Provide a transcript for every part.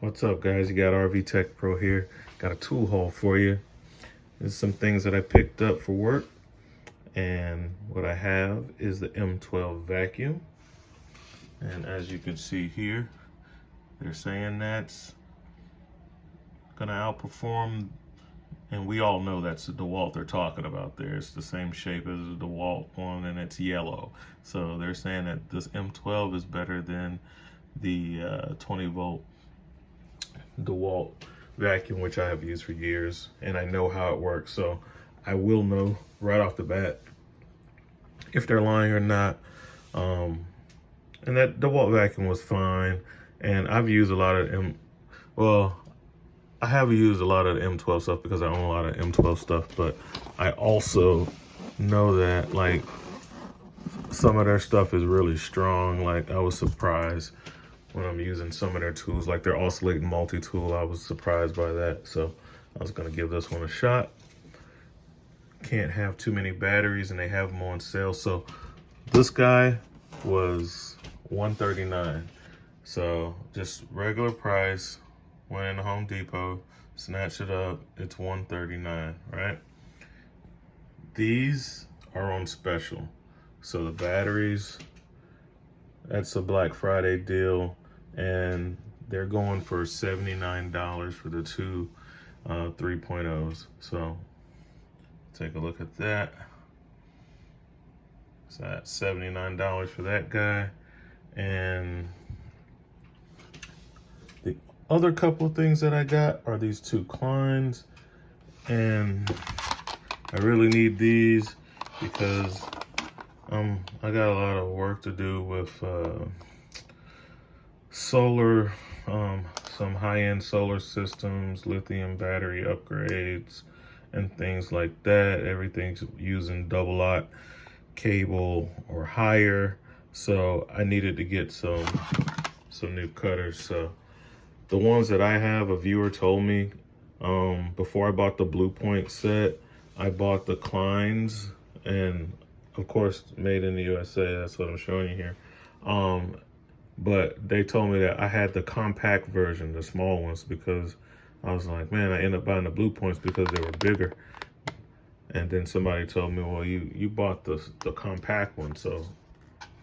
What's up, guys? You got RV Tech Pro here. Got a tool haul for you. There's some things that I picked up for work, and what I have is the M12 vacuum. And as you can see here, they're saying that's gonna outperform, and we all know that's the DeWalt they're talking about there. It's the same shape as the DeWalt one, and it's yellow. So they're saying that this M12 is better than the 20 volt DeWalt vacuum, which I have used for years, and I know how it works, so I will know right off the bat if they're lying or not. And that DeWalt vacuum was fine, and I've used a lot of I have used a lot of the M12 stuff because I own a lot of M12 stuff, but I also know that like some of their stuff is really strong. Like I was surprised when I'm using some of their tools, like their oscillating multi-tool. I was surprised by that, so I was gonna give this one a shot. Can't have too many batteries, and they have them on sale. So this guy was $139, so just regular price. Went in the Home Depot, snatched it up, it's $139, right? These are on special, so the batteries, that's a Black Friday deal, and they're going for $79 for the two 3.0s. So take a look at that. So that's $79 for that guy. And the other couple of things that I got are these two Kleins, and I really need these because I got a lot of work to do with solar, some high-end solar systems, lithium battery upgrades, and things like that. Everything's using double aught cable or higher, so I needed to get some new cutters. So the ones that I have, a viewer told me before I bought the Blue Point set, I bought the Kleins, and of course made in the USA. That's what I'm showing you here. But they told me that I had the compact version, the small ones, because I was like, man, I ended up buying the Blue Points because they were bigger. And then somebody told me, well, you bought the compact one. So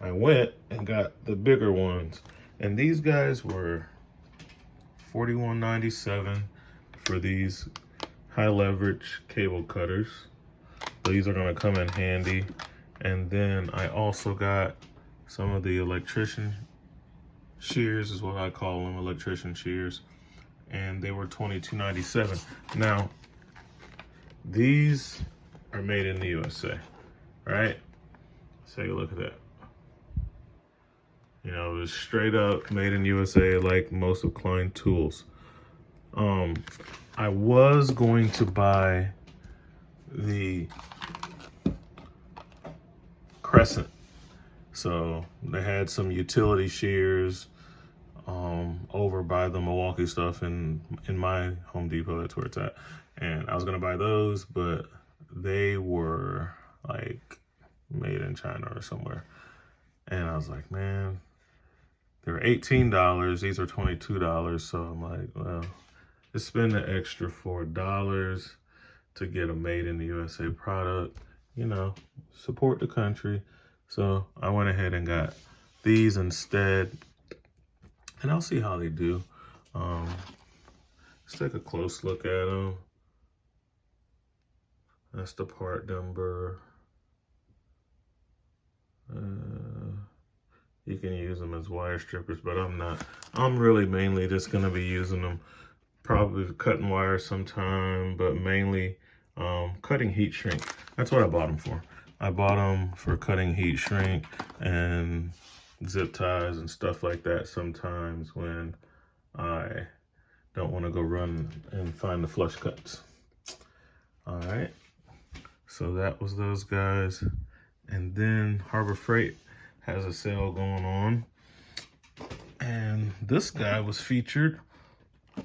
I went and got the bigger ones. And these guys were $41.97 for these high leverage cable cutters. These are gonna come in handy. And then I also got some of the Electrician shears, is what I call them, Electrician shears. And they were $22.97. Now, these are made in the USA, right? Let's take a look at that. You know, it's straight up made in USA, like most of Klein tools. I was going to buy the Crescent. So they had some utility shears over by the Milwaukee stuff in my Home Depot. That's where it's at. And I was gonna buy those, but they were like made in China or somewhere. And I was like, man, they were $18. These are $22. So I'm like, well, just spend the extra $4 to get a made in the USA product. You know, support the country. So I went ahead and got these instead, and I'll see how they do. Let's take a close look at them. That's the part number. You can use them as wire strippers, but I'm not. I'm really mainly just gonna be using them, probably cutting wire sometime, but mainly cutting heat shrink. That's what I bought them for. I bought them for cutting heat shrink and zip ties and stuff like that sometimes when I don't want to go run and find the flush cuts. All right, so that was those guys. And then Harbor Freight has a sale going on, and this guy was featured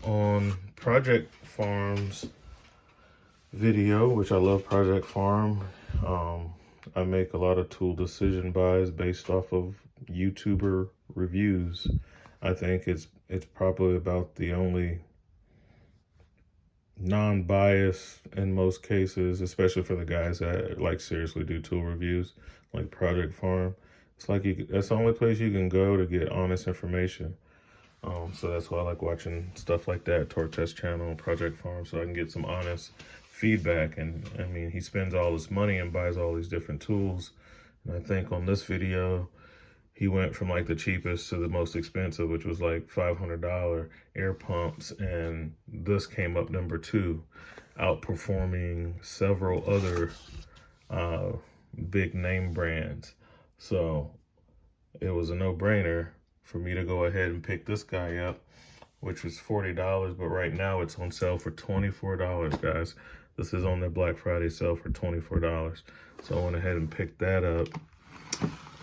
on Project Farm's video, which I love Project Farm. I make a lot of tool decision buys based off of YouTuber reviews. I think it's it's probably about the only non-bias in most cases, especially for the guys that like seriously do tool reviews, like Project Farm. It's like that's the only place you can go to get honest information. So that's why I like watching stuff like that, Torch Test Channel, Project Farm, so I can get some honest feedback. And I mean, he spends all this money and buys all these different tools. And I think on this video, he went from like the cheapest to the most expensive, which was like $500 air pumps. And this came up number 2, outperforming several other big name brands. So it was a no-brainer for me to go ahead and pick this guy up, which was $40, but right now it's on sale for $24, guys. This is on their Black Friday sale for $24. So I went ahead and picked that up.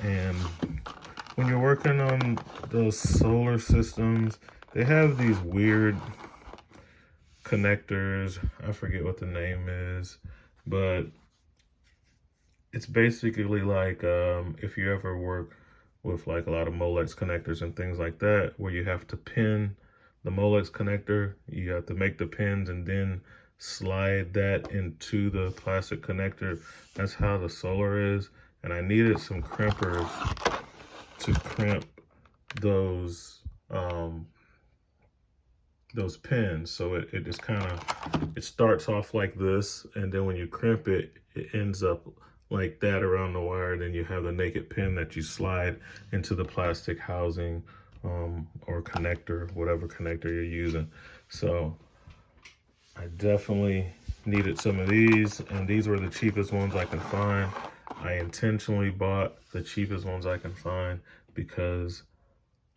And when you're working on those solar systems, they have these weird connectors. I forget what the name is, but it's basically like if you ever work with like a lot of Molex connectors and things like that, where you have to pin the Molex connector, you have to make the pins and then slide that into the plastic connector. That's how the solar is. And I needed some crimpers to crimp those pins. So it just kind of, it starts off like this, and then when you crimp it, it ends up like that around the wire. Then you have the naked pin that you slide into the plastic housing or connector, whatever connector you're using. So I definitely needed some of these, and these were the cheapest ones I can find. I intentionally bought the cheapest ones I can find because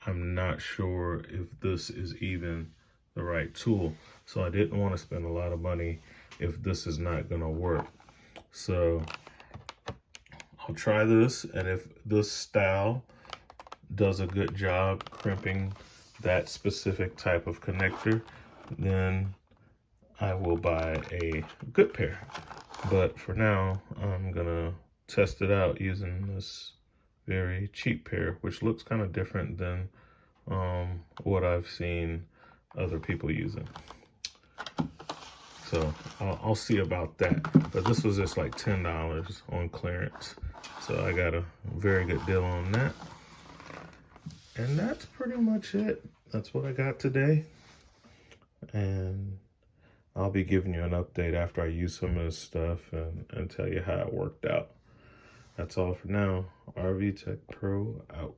I'm not sure if this is even the right tool. So I didn't want to spend a lot of money if this is not going to work. So I'll try this, and if this style does a good job crimping that specific type of connector, then I will buy a good pair. But for now, I'm gonna test it out using this very cheap pair, which looks kind of different than what I've seen other people using. So I'll see about that. But this was just like $10 on clearance. So I got a very good deal on that. And that's pretty much it. That's what I got today. And I'll be giving you an update after I use some of this stuff and tell you how it worked out. That's all for now. RV Tech Pro out.